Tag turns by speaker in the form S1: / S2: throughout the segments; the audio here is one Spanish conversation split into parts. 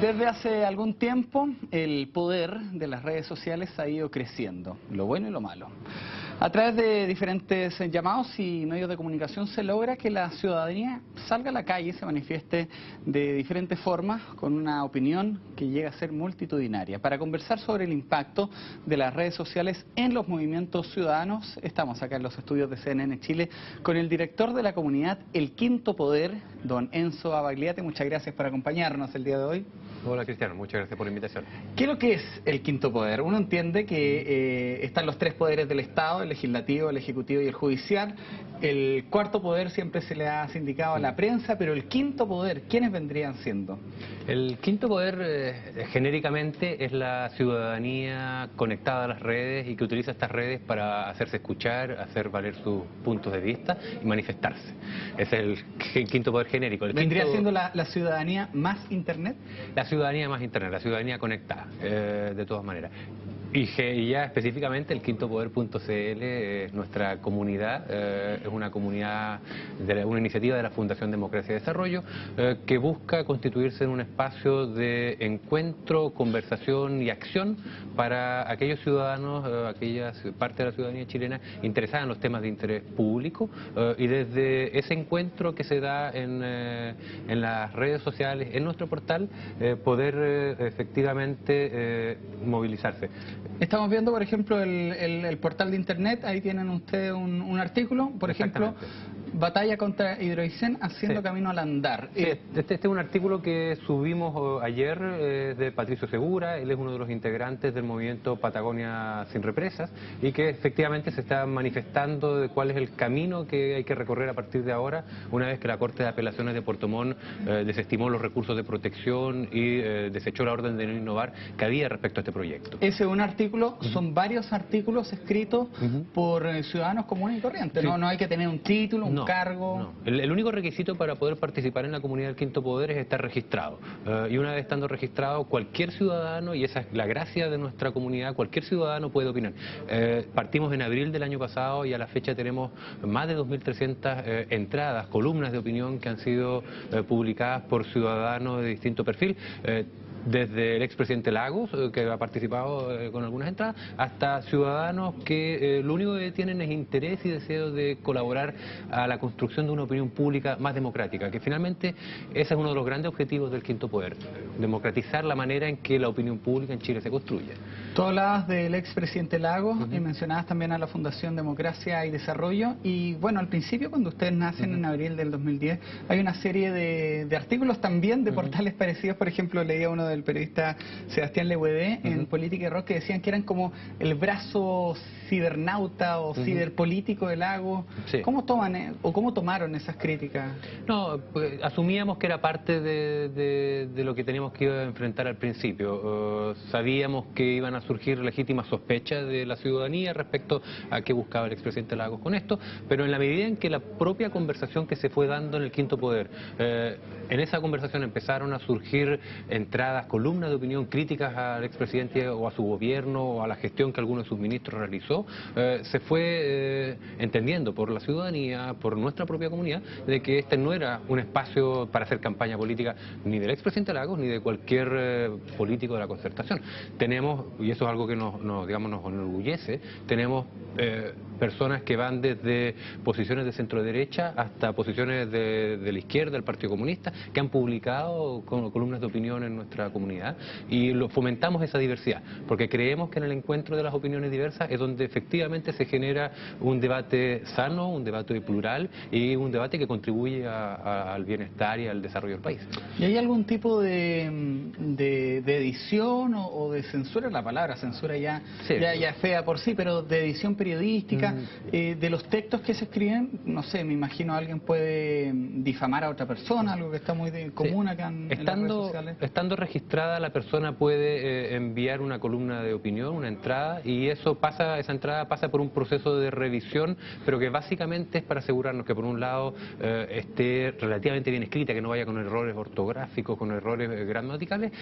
S1: Desde hace algún tiempo el poder de las redes sociales ha ido creciendo, lo bueno y lo malo. A través de diferentes llamados y medios de comunicación se logra que la ciudadanía salga a la calle, se manifieste de diferentes formas con una opinión que llega a ser multitudinaria. Para conversar sobre el impacto de las redes sociales en los movimientos ciudadanos, estamos acá en los estudios de CNN Chile con el director de la comunidad El Quinto Poder, don Enzo Abagliate. Muchas gracias por acompañarnos el día de hoy.
S2: Hola Cristiano, muchas gracias por la invitación.
S1: ¿Qué es lo que es el quinto poder? Uno entiende que están los tres poderes del Estado, el legislativo, el ejecutivo y el judicial. El cuarto poder siempre se le ha sindicado a la prensa, pero el quinto poder, ¿quiénes vendrían siendo?
S2: El quinto poder genéricamente es la ciudadanía conectada a las redes y que utiliza estas redes para hacerse escuchar, hacer valer sus puntos de vista y manifestarse. Ese es el quinto poder genérico.
S1: ¿Vendría siendo la ciudadanía más Internet?
S2: La ciudadanía más Internet, la ciudadanía conectada, de todas maneras. Y ya específicamente el quintopoder.cl es nuestra comunidad, es una comunidad, una iniciativa de la Fundación Democracia y Desarrollo que busca constituirse en un espacio de encuentro, conversación y acción para aquellos ciudadanos, aquellas parte de la ciudadanía chilena interesada en los temas de interés público y desde ese encuentro que se da en las redes sociales, en nuestro portal, poder efectivamente movilizarse.
S1: Estamos viendo, por ejemplo, el portal de internet, ahí tienen ustedes un artículo, por ejemplo, batalla contra Hidroicén haciendo camino al andar.
S2: Sí, este es un artículo que subimos ayer de Patricio Segura, él es uno de los integrantes del movimiento Patagonia Sin Represas y que efectivamente se está manifestando de cuál es el camino que hay que recorrer a partir de ahora, una vez que la Corte de Apelaciones de Puerto Montt desestimó los recursos de protección y desechó la orden de no innovar que había respecto a este proyecto.
S1: Ese es un artículo, son varios artículos escritos por ciudadanos comunes y corrientes,
S2: sí.
S1: No hay que tener un título, un cargo.
S2: No. El único requisito para poder participar en la comunidad del Quinto Poder es estar registrado. Y una vez estando registrado, cualquier ciudadano, y esa es la gracia de nuestra comunidad, cualquier ciudadano puede opinar. Partimos en abril del año pasado y a la fecha tenemos más de 2.300 entradas, columnas de opinión que han sido publicadas por ciudadanos de distinto perfil. Desde el expresidente Lagos, que ha participado con algunas entradas, hasta ciudadanos que lo único que tienen es interés y deseo de colaborar a la construcción de una opinión pública más democrática, que finalmente ese es uno de los grandes objetivos del Quinto Poder, democratizar la manera en que la opinión pública en Chile se construye.
S1: Tú hablabas del expresidente Lagos y mencionabas también a la Fundación Democracia y Desarrollo y bueno, al principio cuando ustedes nacen en abril del 2010 hay una serie de artículos también de portales parecidos, por ejemplo leía uno del periodista Sebastián Leguedé en Política y Rock que decían que eran como el brazo cibernauta o ciberpolítico de Lagos.
S2: Sí.
S1: ¿Cómo toman o cómo tomaron esas críticas?
S2: No, pues, asumíamos que era parte de lo que teníamos que enfrentar al principio. Sabíamos que iban a surgir legítimas sospechas de la ciudadanía respecto a qué buscaba el expresidente Lagos con esto, pero en la medida en que la propia conversación que se fue dando en el Quinto Poder, en esa conversación empezaron a surgir entradas, columnas de opinión críticas al expresidente o a su gobierno o a la gestión que alguno de sus ministros realizó, se fue entendiendo por la ciudadanía, por nuestra propia comunidad, de que este no era un espacio para hacer campaña política ni del expresidente Lagos ni de cualquier político de la concertación. Tenemos, y eso es algo que nos enorgullece, tenemos personas que van desde posiciones de centro derecha hasta posiciones de la izquierda, del Partido Comunista, que han publicado columnas de opinión en nuestra comunidad y fomentamos esa diversidad, porque creemos que en el encuentro de las opiniones diversas es donde efectivamente se genera un debate sano, un debate plural y un debate que contribuye al bienestar y al desarrollo del país.
S1: ¿Y hay algún tipo de edición o de censura? La palabra censura ya es fea por sí, pero de edición periodística, de los textos que se escriben, no sé, me imagino alguien puede difamar a otra persona, algo que está muy común acá en las redes sociales.
S2: Estando registrada, la persona puede enviar una columna de opinión, una entrada, y esa entrada pasa por un proceso de revisión, pero que básicamente es para asegurarnos que por un lado esté relativamente bien escrita, que no vaya con errores ortográficos, con errores gramaticales,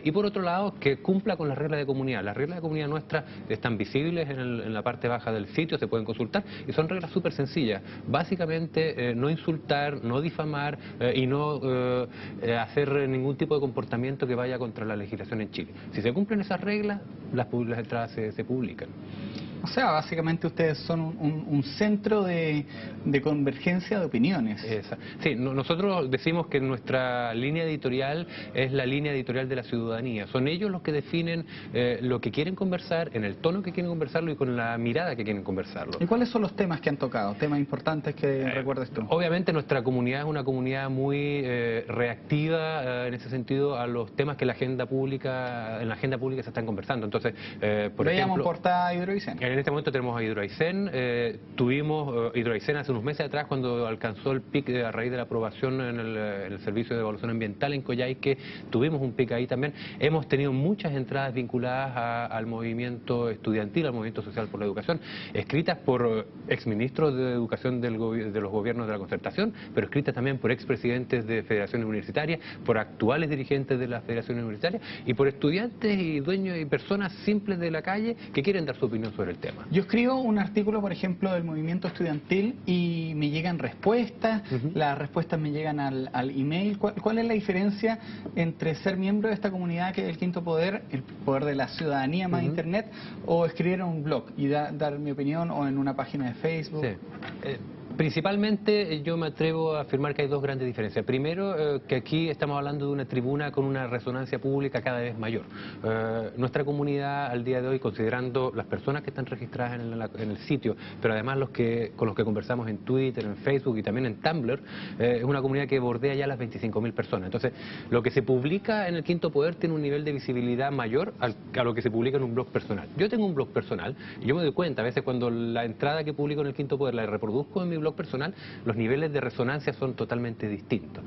S2: y por otro lado que cumpla con las reglas de comunidad. Las reglas de comunidad nuestras están visibles en la parte baja del sitio, se pueden consultar, y son reglas súper sencillas. Básicamente, no insultar, no difamar y no hacer ningún tipo de comportamiento que vaya contra la legislación en Chile. Si se cumplen esas reglas, las entradas se publican.
S1: O sea, básicamente ustedes son un centro de convergencia de opiniones.
S2: Sí, nosotros decimos que nuestra línea editorial es la línea editorial de la ciudadanía. Son ellos los que definen lo que quieren conversar, en el tono que quieren conversarlo y con la mirada que quieren conversarlo.
S1: ¿Y cuáles son los temas que han tocado? Temas importantes que recuerdes tú.
S2: Obviamente nuestra comunidad es una comunidad muy reactiva en ese sentido a los temas que en la agenda pública se están conversando. Entonces, por
S1: Veíamos
S2: ejemplo,
S1: portada Hidroicén.
S2: en este momento tenemos a Hidroicén. Tuvimos Hidroicén hace unos meses atrás cuando alcanzó el pic a raíz de la aprobación en el Servicio de Evaluación Ambiental en Coyhaique. Tuvimos un pic ahí también. Hemos tenido muchas entradas vinculadas al movimiento estudiantil, al movimiento social por la educación, escritas por exministros de educación de los gobiernos de la concertación, pero escritas también por expresidentes de federaciones universitarias, por actuales dirigentes de las federaciones universitarias y por estudiantes y dueños y personas simples de la calle que quieren dar su opinión sobre el tema.
S1: Yo escribo un artículo, por ejemplo, del movimiento estudiantil y me llegan respuestas, las respuestas me llegan al email. ¿Cuál es la diferencia entre ser miembro de esta comunidad que es el Quinto Poder, el poder de la ciudadanía más internet, o escribir en un blog y dar mi opinión o en una página de Facebook?
S2: Sí. Principalmente yo me atrevo a afirmar que hay dos grandes diferencias. Primero, que aquí estamos hablando de una tribuna con una resonancia pública cada vez mayor. Nuestra comunidad al día de hoy, considerando las personas que están registradas en el sitio, pero además con los que conversamos en Twitter, en Facebook y también en Tumblr, es una comunidad que bordea ya las 25.000 personas. Entonces, lo que se publica en el Quinto Poder tiene un nivel de visibilidad mayor a lo que se publica en un blog personal. Yo tengo un blog personal y yo me doy cuenta a veces cuando la entrada que publico en el Quinto Poder la reproduzco en mi blog personal, los niveles de resonancia son totalmente distintos.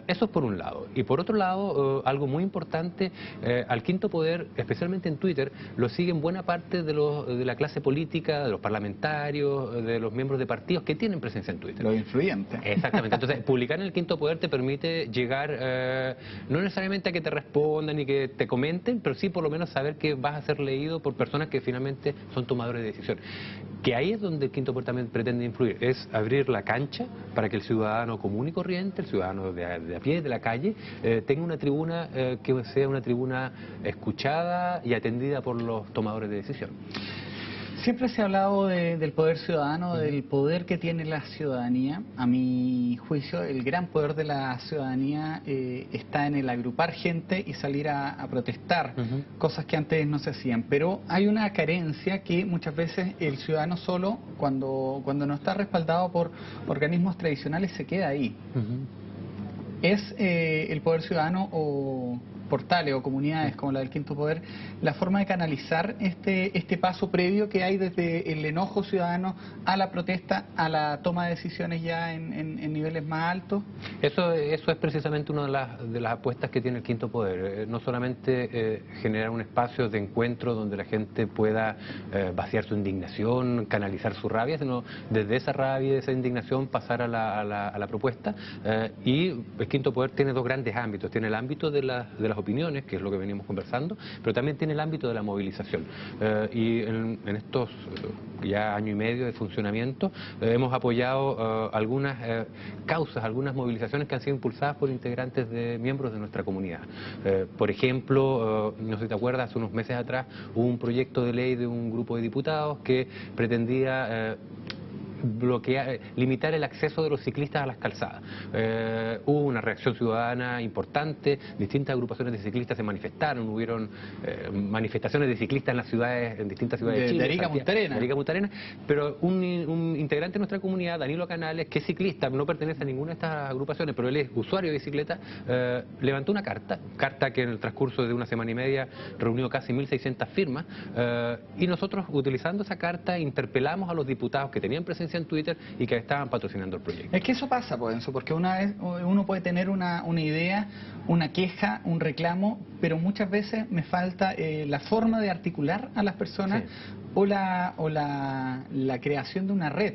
S2: Eso es por un lado. Y por otro lado, algo muy importante, al Quinto Poder, especialmente en Twitter, lo siguen buena parte de la clase política, de los parlamentarios, de los miembros de partidos que tienen presencia en Twitter.
S1: Los influyentes.
S2: Exactamente. Entonces, publicar en el Quinto Poder te permite llegar, no necesariamente a que te respondan y que te comenten, pero sí por lo menos saber que vas a ser leído por personas que finalmente son tomadores de decisión. Que ahí es donde el Quinto Poder también pretende influir, es abrir la cancha para que el ciudadano común y corriente, el ciudadano de a pie, de la calle, tenga una tribuna que sea una tribuna escuchada y atendida por los tomadores de decisión.
S1: Siempre se ha hablado del poder ciudadano, del poder que tiene la ciudadanía. A mi juicio, el gran poder de la ciudadanía está en el agrupar gente y salir a protestar, cosas que antes no se hacían. Pero hay una carencia que muchas veces el ciudadano solo, cuando no está respaldado por organismos tradicionales, se queda ahí. ¿Es el poder ciudadano o portales o comunidades como la del Quinto Poder la forma de canalizar este paso previo que hay desde el enojo ciudadano a la protesta, a la toma de decisiones ya en niveles más altos?
S2: Eso es precisamente una de las apuestas que tiene el Quinto Poder. No solamente generar un espacio de encuentro donde la gente pueda vaciar su indignación, canalizar su rabia, sino desde esa rabia y esa indignación pasar a la propuesta. Y el Quinto Poder tiene dos grandes ámbitos. Tiene el ámbito de las opiniones, que es lo que venimos conversando, pero también tiene el ámbito de la movilización. Y en estos ya año y medio de funcionamiento hemos apoyado algunas causas, algunas movilizaciones que han sido impulsadas por integrantes de miembros de nuestra comunidad. Por ejemplo, no sé si te acuerdas, hace unos meses atrás hubo un proyecto de ley de un grupo de diputados que pretendía limitar el acceso de los ciclistas a las calzadas. Hubo una reacción ciudadana importante, distintas agrupaciones de ciclistas se manifestaron, hubieron manifestaciones de ciclistas en las ciudades, en distintas ciudades de Chile.
S1: De Arica a Punta Arenas.
S2: Pero un integrante de nuestra comunidad, Danilo Canales, que es ciclista, no pertenece a ninguna de estas agrupaciones, pero él es usuario de bicicleta, levantó una carta que en el transcurso de una semana y media reunió casi 1.600 firmas, y nosotros, utilizando esa carta, interpelamos a los diputados que tenían presencia en Twitter y que estaban patrocinando el proyecto.
S1: Es que eso pasa, pues, Enzo, porque uno puede tener una idea, una queja, un reclamo, pero muchas veces me falta la forma de articular a las personas, o la creación de una red.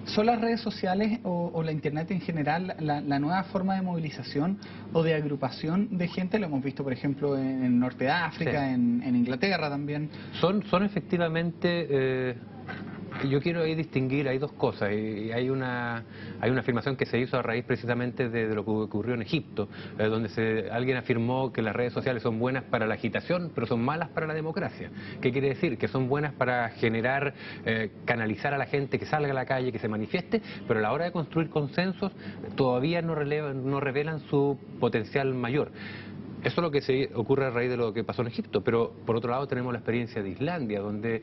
S1: ¿Son las redes sociales o la internet en general la nueva forma de movilización o de agrupación de gente? Lo hemos visto, por ejemplo, en el norte de África, en Inglaterra también.
S2: Son efectivamente Yo quiero ahí distinguir, hay dos cosas, y hay una afirmación que se hizo a raíz precisamente de lo que ocurrió en Egipto, donde alguien afirmó que las redes sociales son buenas para la agitación, pero son malas para la democracia. ¿Qué quiere decir? Que son buenas para generar, canalizar a la gente que salga a la calle, que se manifieste, pero a la hora de construir consensos todavía no revelan su potencial mayor. Eso es lo que ocurre a raíz de lo que pasó en Egipto, pero por otro lado tenemos la experiencia de Islandia, donde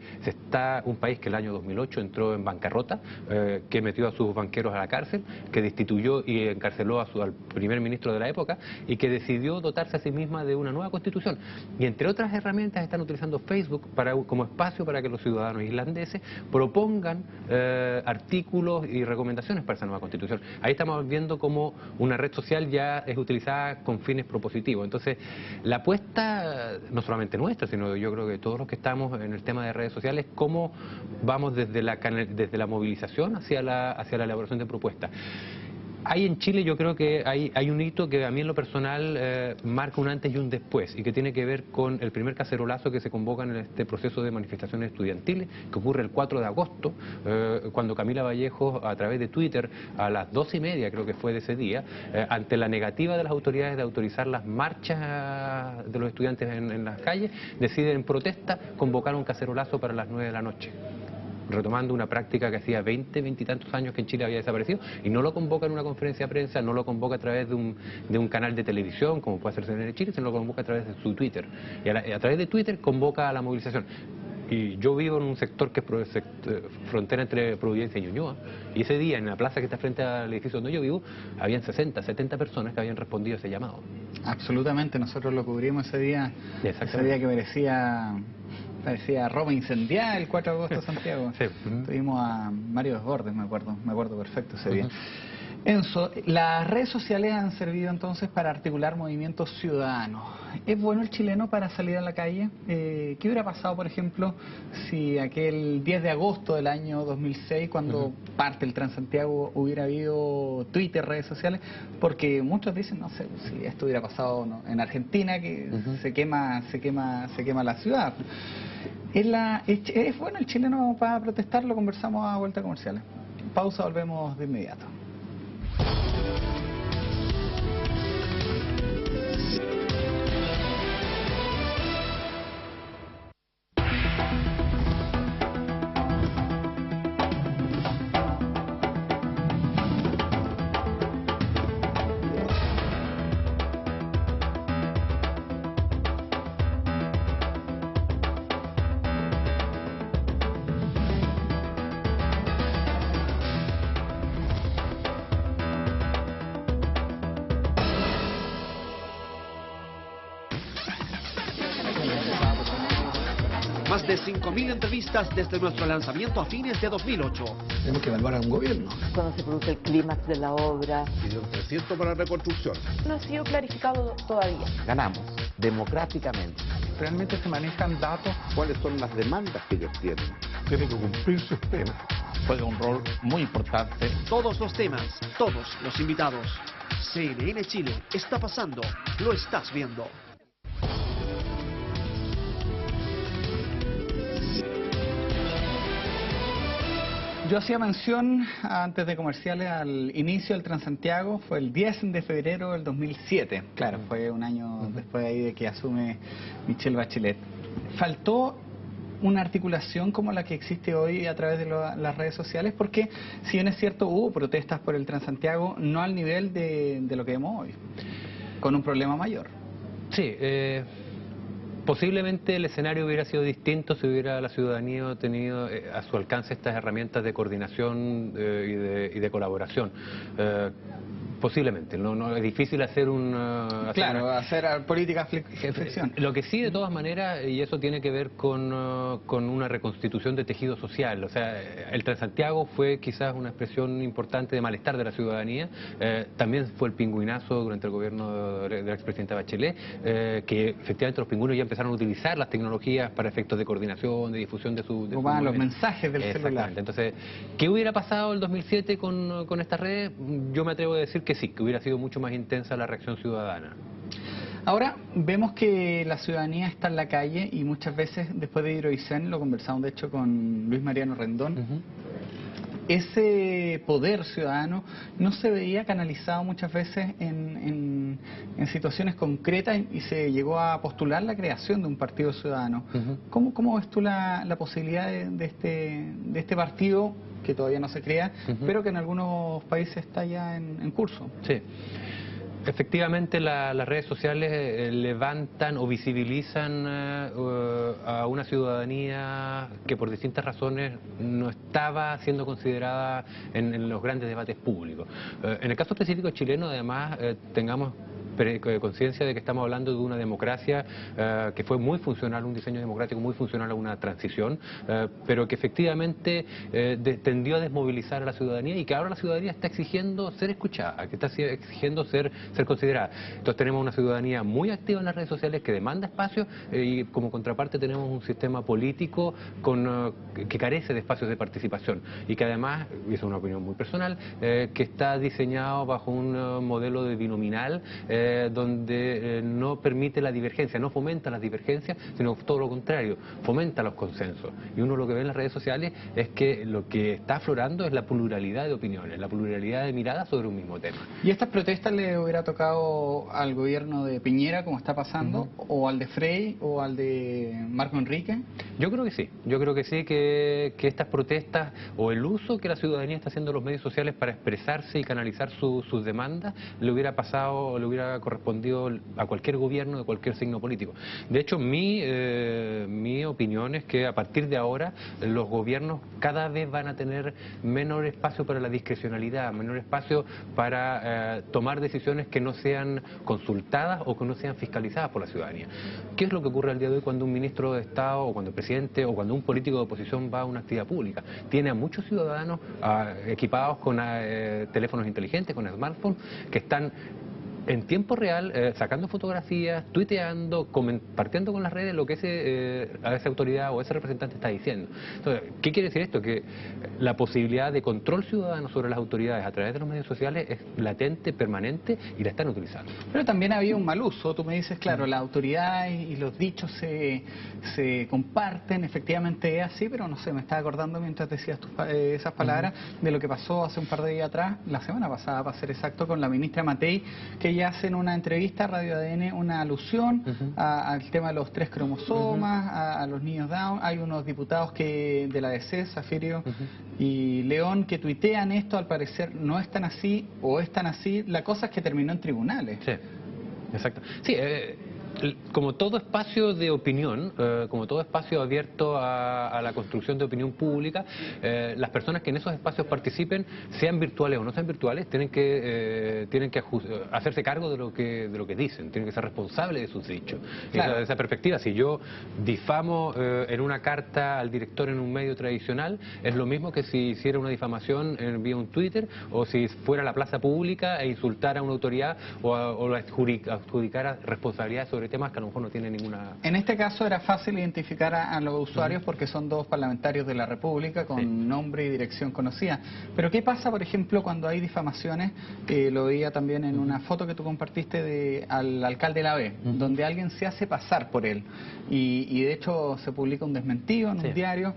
S2: un país que el año 2008 entró en bancarrota, que metió a sus banqueros a la cárcel, que destituyó y encarceló al primer ministro de la época y que decidió dotarse a sí misma de una nueva constitución. Y entre otras herramientas están utilizando Facebook como espacio para que los ciudadanos islandeses propongan artículos y recomendaciones para esa nueva constitución. Ahí estamos viendo cómo una red social ya es utilizada con fines propositivos. Entonces, la apuesta, no solamente nuestra, sino yo creo que todos los que estamos en el tema de redes sociales, cómo vamos desde la movilización hacia la elaboración de propuestas. Hay en Chile, yo creo que hay un hito que a mí en lo personal marca un antes y un después, y que tiene que ver con el primer cacerolazo que se convoca en este proceso de manifestaciones estudiantiles, que ocurre el 4 de agosto, cuando Camila Vallejo, a través de Twitter, a las 12:30 creo que fue de ese día, ante la negativa de las autoridades de autorizar las marchas de los estudiantes en las calles, decide en protesta convocar un cacerolazo para las 9 de la noche. Retomando una práctica que hacía 20 y tantos años que en Chile había desaparecido, y no lo convoca en una conferencia de prensa, no lo convoca a través de un canal de televisión, como puede hacerse en Chile, sino lo convoca a través de su Twitter. Y a través de Twitter convoca a la movilización. Y yo vivo en un sector que es frontera entre Providencia y Ñuñoa, y ese día en la plaza que está frente al edificio donde yo vivo, habían 60, 70 personas que habían respondido a ese llamado.
S1: Absolutamente, nosotros lo cubrimos ese día que parecía Roma incendiada el 4 de agosto de Santiago.
S2: Sí.
S1: Tuvimos a Mario Desbordes, me acuerdo perfecto ese día. Enzo, las redes sociales han servido entonces para articular movimientos ciudadanos. ¿Es bueno el chileno para salir a la calle? ¿Qué hubiera pasado, por ejemplo, si aquel 10 de agosto del año 2006, cuando parte el Transantiago, hubiera habido Twitter, redes sociales? Porque muchos dicen, no sé, si esto hubiera pasado en Argentina, que se quema la ciudad. ¿Es bueno el chileno para protestar? Lo conversamos a vuelta comerciales. Pausa, volvemos de inmediato.
S3: Más de 5.000 entrevistas desde nuestro lanzamiento a fines de 2008.
S4: Tenemos que evaluar a un gobierno.
S5: Cuando se produce el clímax de la obra.
S4: Pidió 300 para la reconstrucción.
S5: No ha sido clarificado todavía.
S6: Ganamos democráticamente.
S1: ¿Realmente se manejan datos?
S6: ¿Cuáles son las demandas que ellos tienen?
S4: Tiene que cumplir sus penas.
S1: Juega un rol muy importante.
S3: Todos los temas, todos los invitados. CNN Chile está pasando, lo estás viendo.
S1: Yo hacía mención antes de comerciales al inicio del Transantiago, fue el 10 de febrero del 2007. Claro, fue un año después de ahí de que asume Michelle Bachelet. Faltó una articulación como la que existe hoy a través de las redes sociales, porque si bien es cierto hubo protestas por el Transantiago, no al nivel de lo que vemos hoy, con un problema mayor.
S2: Sí, posiblemente el escenario hubiera sido distinto si hubiera la ciudadanía tenido a su alcance estas herramientas de coordinación y de colaboración. Posiblemente, no es difícil hacer
S1: hacer política flexión.
S2: Lo que sí, de todas maneras, y eso tiene que ver con una reconstitución de tejido social. O sea, el Transantiago fue quizás una expresión importante de malestar de la ciudadanía. También fue el pingüinazo durante el gobierno de la expresidenta Bachelet, que efectivamente los pingüinos ya empezaron a utilizar las tecnologías para efectos de coordinación, de difusión de su
S1: los mensajes del celular.
S2: Entonces, ¿qué hubiera pasado el 2007 con estas redes? Yo me atrevo a decir que sí, que hubiera sido mucho más intensa la reacción ciudadana.
S1: Ahora vemos que la ciudadanía está en la calle y muchas veces después de Hidroicén, lo conversamos de hecho con Luis Mariano Rendón, ese poder ciudadano no se veía canalizado muchas veces en situaciones concretas y se llegó a postular la creación de un partido ciudadano. ¿Cómo ves tú la posibilidad de este partido que todavía no se crea, pero que en algunos países está ya en curso?
S2: Sí. Efectivamente, las redes sociales levantan o visibilizan a una ciudadanía que por distintas razones no estaba siendo considerada en los grandes debates públicos. En el caso específico chileno, además, tengamos conciencia de que estamos hablando de una democracia que fue muy funcional, un diseño democrático muy funcional a una transición, pero que efectivamente tendió a desmovilizar a la ciudadanía y que ahora la ciudadanía está exigiendo ser escuchada, que está exigiendo ser considerada. Entonces tenemos una ciudadanía muy activa en las redes sociales que demanda espacio y como contraparte tenemos un sistema político que carece de espacios de participación y que además, y es una opinión muy personal, que está diseñado bajo un modelo de binominal donde no permite la divergencia, no fomenta las divergencias, sino todo lo contrario, fomenta los consensos. Y uno lo que ve en las redes sociales es que lo que está aflorando es la pluralidad de opiniones, la pluralidad de miradas sobre un mismo tema.
S1: ¿Y estas protestas le hubiera tocado al gobierno de Piñera, como está pasando, o al de Frey, o al de Marco Enrique?
S2: Yo creo que sí, que estas protestas o el uso que la ciudadanía está haciendo de los medios sociales para expresarse y canalizar sus demandas le hubiera pasado, le hubiera correspondido a cualquier gobierno de cualquier signo político. De hecho, mi opinión es que a partir de ahora los gobiernos cada vez van a tener menor espacio para la discrecionalidad, menor espacio para tomar decisiones que no sean consultadas o que no sean fiscalizadas por la ciudadanía. ¿Qué es lo que ocurre al día de hoy cuando un ministro de Estado o cuando el presidente o cuando un político de oposición va a una actividad pública? Tiene a muchos ciudadanos equipados con teléfonos inteligentes, con smartphones, que están en tiempo real, sacando fotografías, tuiteando, compartiendo con las redes lo que esa autoridad o ese representante está diciendo. Entonces, ¿qué quiere decir esto? Que la posibilidad de control ciudadano sobre las autoridades a través de los medios sociales es latente, permanente y la están utilizando.
S1: Pero también había un mal uso. Tú me dices, claro, las autoridades y los dichos se comparten, efectivamente es así, pero no sé, me estaba acordando mientras decías esas palabras de lo que pasó hace un par de días atrás, la semana pasada, para ser exacto, con la ministra Matei, que ella hace en una entrevista a Radio ADN una alusión al tema de los 3 cromosomas, a los niños Down. Hay unos diputados de la DC, Zafirio y León, que tuitean esto, al parecer no es tan así o es tan así. La cosa es que terminó en tribunales.
S2: Sí, exacto. Sí, como todo espacio de opinión, como todo espacio abierto a la construcción de opinión pública, las personas que en esos espacios participen, sean virtuales o no sean virtuales, tienen que hacerse cargo de lo que dicen, tienen que ser responsables de sus dichos. Claro. Esa perspectiva, si yo difamo en una carta al director en un medio tradicional, es lo mismo que si hiciera una difamación vía un Twitter, o si fuera a la plaza pública e insultara a una autoridad o la adjudicara responsabilidades sobre temas que a lo mejor no tienen ninguna...
S1: En este caso era fácil identificar a los usuarios porque son 2 parlamentarios de la República con nombre y dirección conocida. Pero ¿qué pasa, por ejemplo, cuando hay difamaciones? Lo veía también en una foto que tú compartiste al alcalde de la B, donde alguien se hace pasar por él y de hecho se publica un desmentido en un diario,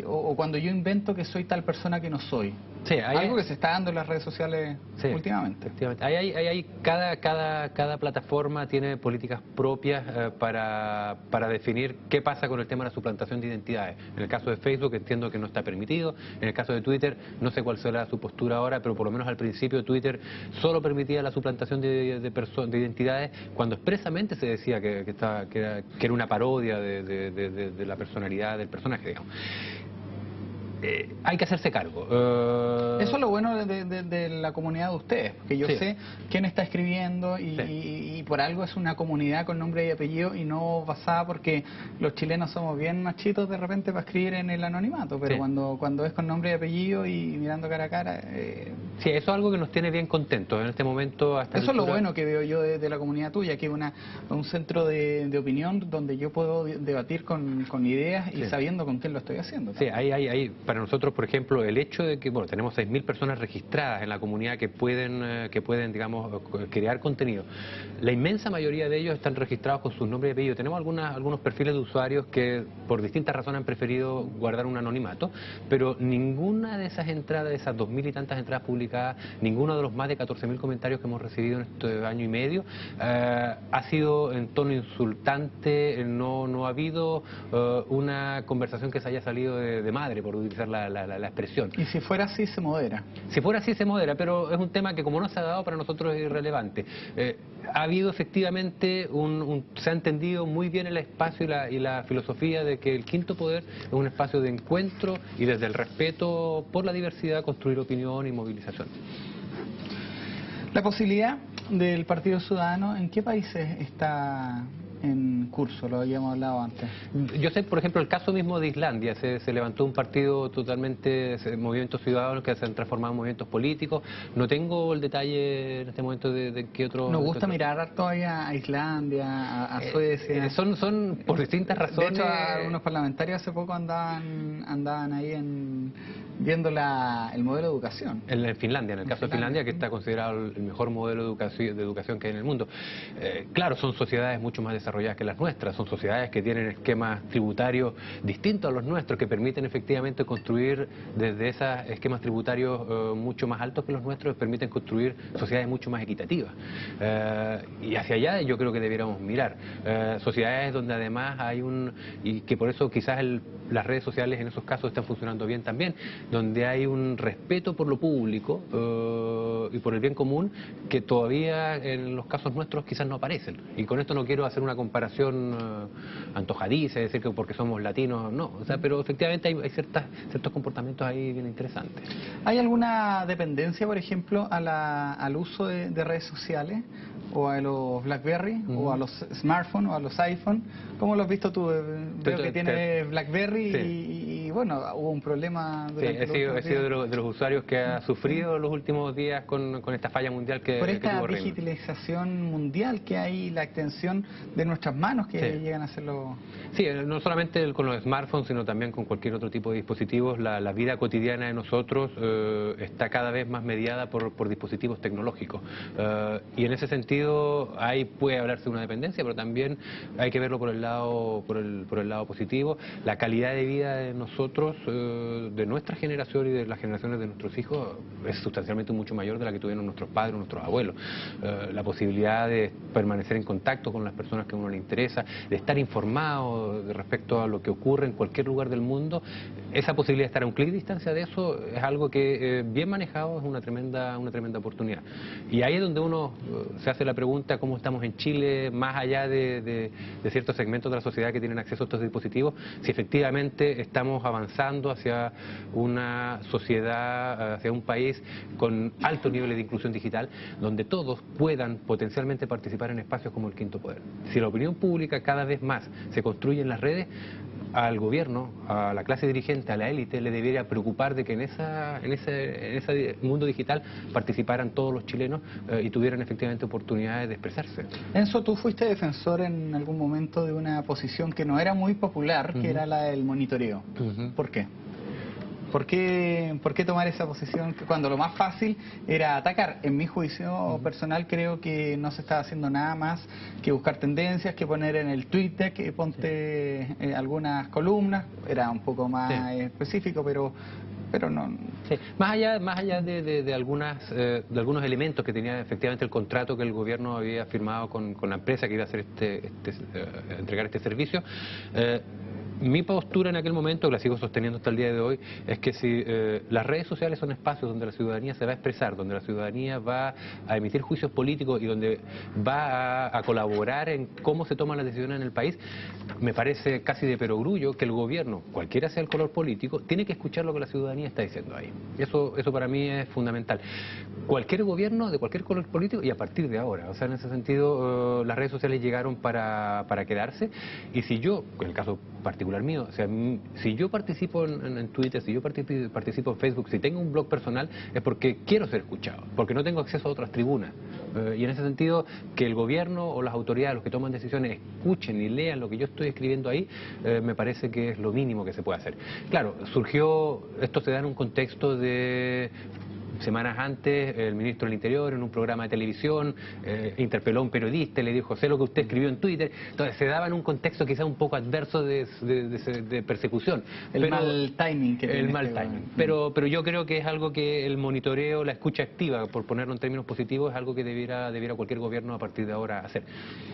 S1: o cuando yo invento que soy tal persona que no soy. Sí, algo que se está dando en las redes sociales últimamente.
S2: Efectivamente. Cada plataforma tiene políticas propias para definir qué pasa con el tema de la suplantación de identidades. En el caso de Facebook entiendo que no está permitido. En el caso de Twitter no sé cuál será su postura ahora, pero por lo menos al principio Twitter solo permitía la suplantación de identidades cuando expresamente se decía que era una parodia de la personalidad del personaje, digamos. Hay que hacerse cargo.
S1: Eso es lo bueno de la comunidad de ustedes, porque yo sé quién está escribiendo y por algo es una comunidad con nombre y apellido y no basada porque los chilenos somos bien machitos de repente para escribir en el anonimato, pero cuando es con nombre y apellido y mirando cara a cara...
S2: Sí, eso es algo que nos tiene bien contentos en este momento.
S1: Eso es lo bueno que veo yo de la comunidad tuya, que es un centro de opinión donde yo puedo debatir con ideas y sabiendo con quién lo estoy haciendo.
S2: Sí, hay para nosotros, por ejemplo, el hecho de que, bueno, tenemos 6.000 personas registradas en la comunidad que pueden, digamos, crear contenido. La inmensa mayoría de ellos están registrados con sus nombres y apellidos. Tenemos algunos perfiles de usuarios que por distintas razones han preferido guardar un anonimato, pero ninguna de esas entradas, de esas 2.000 y tantas entradas publicadas, ninguno de los más de 14.000 comentarios que hemos recibido en este año y medio ha sido en tono insultante. No ha habido una conversación que se haya salido de madre, por utilizar la expresión.
S1: Y si fuera así, se modera.
S2: Si fuera así, se modera, pero es un tema que, como no se ha dado, para nosotros es irrelevante. Ha habido efectivamente se ha entendido muy bien el espacio y la filosofía de que el quinto poder es un espacio de encuentro y desde el respeto por la diversidad construir opinión y movilización.
S1: La posibilidad del Partido Ciudadano, ¿en qué países está en curso? Lo habíamos hablado antes.
S2: Yo sé, por ejemplo, el caso mismo de Islandia. Se levantó un partido totalmente, movimientos ciudadanos que se han transformado en movimientos políticos. No tengo el detalle en este momento de qué otro...
S1: Nos gusta mirar todavía a Islandia, a Suecia.
S2: Son por distintas razones.
S1: De hecho, algunos parlamentarios hace poco andaban ahí viendo el modelo de educación.
S2: En Finlandia, en el caso de Finlandia, que está considerado el mejor modelo de educación que hay en el mundo. Claro, son sociedades mucho más desarrolladas que las nuestras, son sociedades que tienen esquemas tributarios distintos a los nuestros, que permiten efectivamente construir desde esos esquemas tributarios mucho más altos que los nuestros, permiten construir sociedades mucho más equitativas. Y hacia allá yo creo que debiéramos mirar. Sociedades donde además hay y que por eso quizás las redes sociales en esos casos están funcionando bien también, donde hay un respeto por lo público y por el bien común que todavía en los casos nuestros quizás no aparecen. Y con esto no quiero hacer una comparación antojadiza, es decir, que porque somos latinos, no. O sea, pero efectivamente hay ciertos comportamientos ahí bien interesantes.
S1: ¿Hay alguna dependencia, por ejemplo, al uso de redes sociales? ¿O a los BlackBerry? ¿O a los smartphones? ¿O a los iPhone? ¿Cómo lo has visto tú? Veo que tiene BlackBerry y bueno, hubo un problema.
S2: Sí, he sido de los usuarios que ha sufrido los últimos días con esta falla mundial que
S1: por esta
S2: tuvo Reino.
S1: digitalización mundial que hay, la extensión de nuestras manos que llegan a hacerlo.
S2: Sí, no solamente con los smartphones, sino también con cualquier otro tipo de dispositivos. La vida cotidiana de nosotros está cada vez más mediada por dispositivos tecnológicos. Y en ese sentido, ahí puede hablarse de una dependencia, pero también hay que verlo por el lado positivo. La calidad de vida de nosotros, de nuestra generación y de las generaciones de nuestros hijos, es sustancialmente mucho mayor de la que tuvieron nuestros padres o nuestros abuelos. La posibilidad de permanecer en contacto con las personas que a uno le interesa, de estar informado respecto a lo que ocurre en cualquier lugar del mundo, esa posibilidad de estar a un clic de distancia de eso es algo que, bien manejado, es una tremenda oportunidad. Y ahí es donde uno se hace la pregunta cómo estamos en Chile, más allá de ciertos segmentos de la sociedad que tienen acceso a estos dispositivos, si efectivamente estamos avanzando hacia una sociedad, hacia un país con altos niveles de inclusión digital, donde todos puedan potencialmente participar en espacios como el quinto poder. Si la opinión pública cada vez más se construye en las redes, al gobierno, a la clase dirigente, a la élite, le debería preocupar de que en ese mundo digital participaran todos los chilenos y tuvieran efectivamente oportunidades de expresarse.
S1: Enzo, tú fuiste defensor en algún momento de una posición que no era muy popular, que era la del monitoreo. ¿Por qué? ¿Por qué tomar esa posición cuando lo más fácil era atacar? En mi juicio personal creo que no se estaba haciendo nada más que buscar tendencias, que poner en el Twitter, que ponte algunas columnas, era un poco más específico, pero no.
S2: Sí. Más allá de algunos elementos que tenía efectivamente el contrato que el gobierno había firmado con la empresa que iba a hacer entregar este servicio, mi postura en aquel momento, que la sigo sosteniendo hasta el día de hoy, es que si las redes sociales son espacios donde la ciudadanía se va a expresar, donde la ciudadanía va a emitir juicios políticos y donde va a colaborar en cómo se toman las decisiones en el país, me parece casi de perogrullo que el gobierno, cualquiera sea el color político, tiene que escuchar lo que la ciudadanía está diciendo ahí. Eso para mí es fundamental. Cualquier gobierno de cualquier color político y a partir de ahora. O sea, en ese sentido, las redes sociales llegaron para quedarse, y si yo, en el caso particular mío, o sea, si yo participo en Twitter, si yo participo en Facebook, si tengo un blog personal, es porque quiero ser escuchado, porque no tengo acceso a otras tribunas, Y en ese sentido, que el gobierno o las autoridades, los que toman decisiones, escuchen y lean lo que yo estoy escribiendo ahí, me parece que es lo mínimo que se puede hacer. Claro, esto se da en un contexto de... Semanas antes, el ministro del Interior, en un programa de televisión, interpeló a un periodista y le dijo, sé lo que usted escribió en Twitter. Entonces, se daba en un contexto quizá un poco adverso de persecución.
S1: El mal timing que tiene
S2: el mal timing. Pero yo creo que es algo que el monitoreo, la escucha activa, por ponerlo en términos positivos, es algo que debiera cualquier gobierno a partir de ahora hacer.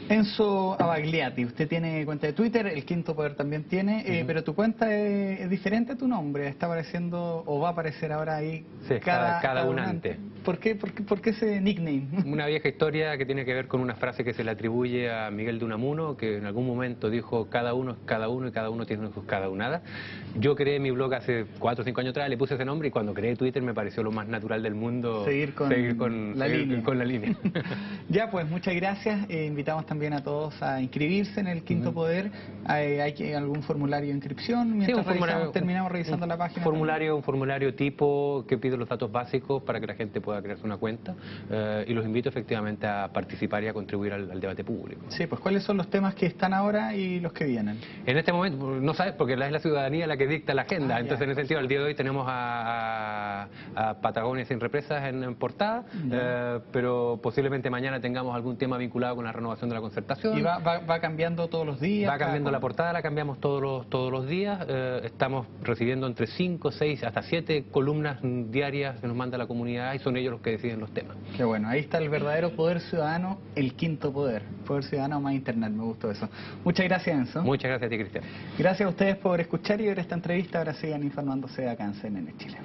S1: Enzo Abagliati, usted tiene cuenta de Twitter, el Quinto Poder también tiene, pero tu cuenta es diferente a tu nombre, está apareciendo o va a aparecer ahora ahí
S2: sí, cada un antes.
S1: ¿Por qué ese nickname?
S2: Una vieja historia que tiene que ver con una frase que se le atribuye a Miguel de Unamuno, que en algún momento dijo, cada uno es cada uno y cada uno tiene sus cada unada. Yo creé mi blog hace 4 o 5 años atrás, le puse ese nombre y cuando creé Twitter me pareció lo más natural del mundo
S1: seguir con la línea. Ya, pues muchas gracias. Invitamos también a todos a inscribirse en el Quinto Poder. ¿Hay algún formulario de inscripción? Mientras terminamos revisando la página.
S2: Un formulario tipo que pide los datos básicos para que la gente pueda crearse una cuenta y los invito efectivamente a participar y a contribuir al debate público.
S1: Sí, pues ¿cuáles son los temas que están ahora y los que vienen?
S2: En este momento, no sabes, porque es la ciudadanía la que dicta la agenda. Entonces, en ese sentido, al día de hoy tenemos a Patagonia sin represas en portada, pero posiblemente mañana tengamos algún tema vinculado con la renovación de la concertación.
S1: ¿Y va cambiando todos los días?
S2: Va cambiando la portada, la cambiamos todos los días. Estamos recibiendo entre 5, 6, hasta 7 columnas diarias que nos manda la comunidad y son ellos los que deciden los temas.
S1: Qué bueno, ahí está el verdadero poder ciudadano, el Quinto Poder. Poder ciudadano más internet, me gustó eso. Muchas gracias, Enzo.
S2: Muchas gracias a ti, Cristian.
S1: Gracias a ustedes por escuchar y ver esta entrevista. Ahora sigan informándose acá en CNN Chile.